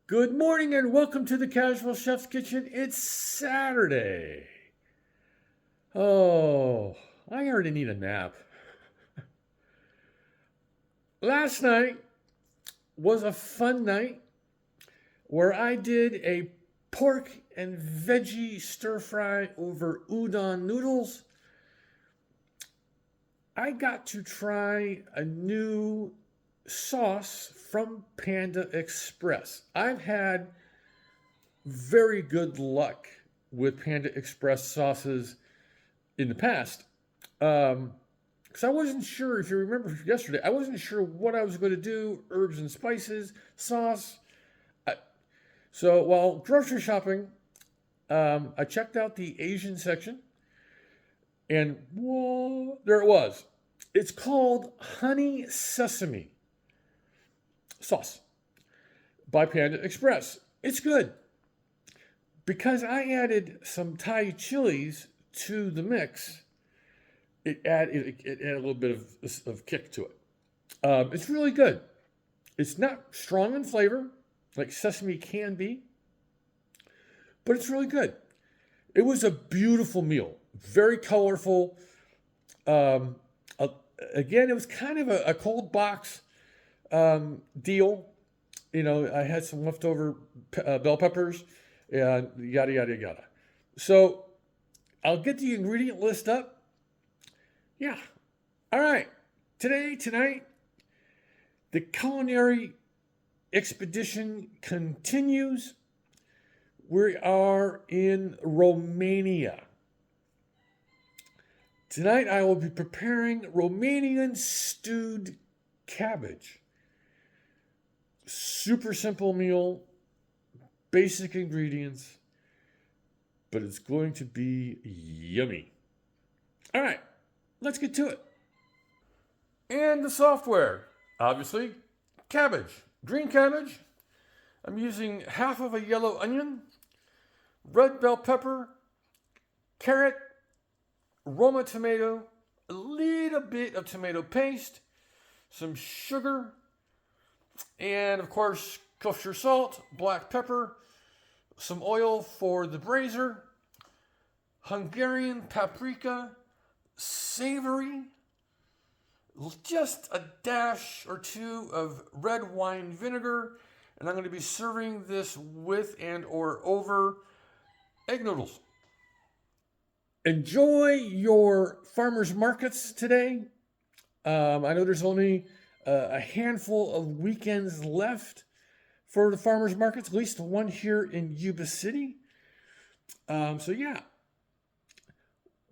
Good morning and welcome to the Casual Chef's Kitchen. It's Saturday. Oh, I already need a nap. Last night was a fun night where I did a pork and veggie stir fry over udon noodles. I got to try a new sauce from Panda Express. I've had very good luck with Panda Express sauces in the past. Because I wasn't sure, if you remember yesterday, I wasn't sure what I was going to do, herbs and spices, sauce. So while grocery shopping, I checked out the Asian section, and whoa, there it was. It's called Honey Sesame Sauce by Panda Express. It's good. Because I added some Thai chilies to the mix, it added a little bit of kick to it. It's really good. It's not strong in flavor, like sesame can be, but it's really good. It was a beautiful meal, very colorful. Again, it was kind of a cold box deal. You know, I had some leftover bell peppers and yada, yada, yada. So I'll get the ingredient list up. Yeah. All right. Tonight, the culinary expedition continues. We are in Romania. Tonight, I will be preparing Romanian stewed cabbage. Super simple meal, basic ingredients, but it's going to be yummy. All right, let's get to it. And the software, obviously, cabbage, green cabbage. I'm using half of a yellow onion, red bell pepper, carrot, Roma tomato, a little bit of tomato paste, some sugar, and of course, kosher salt, black pepper, some oil for the brazier, Hungarian paprika, savory, just a dash or two of red wine vinegar, and I'm going to be serving this with and or over egg noodles. Enjoy your farmers markets today. I know there's only a handful of weekends left for the farmers markets, at least one here in Yuba City. So yeah,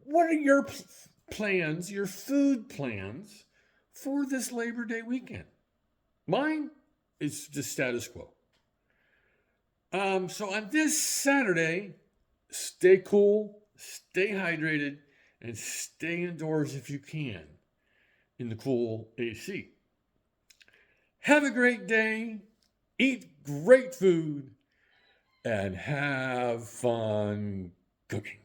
what are your plans, your food plans for this Labor Day weekend? Mine is just status quo. So on this Saturday, stay cool, stay hydrated, and stay indoors if you can in the cool AC. Have a great day, eat great food, and have fun cooking.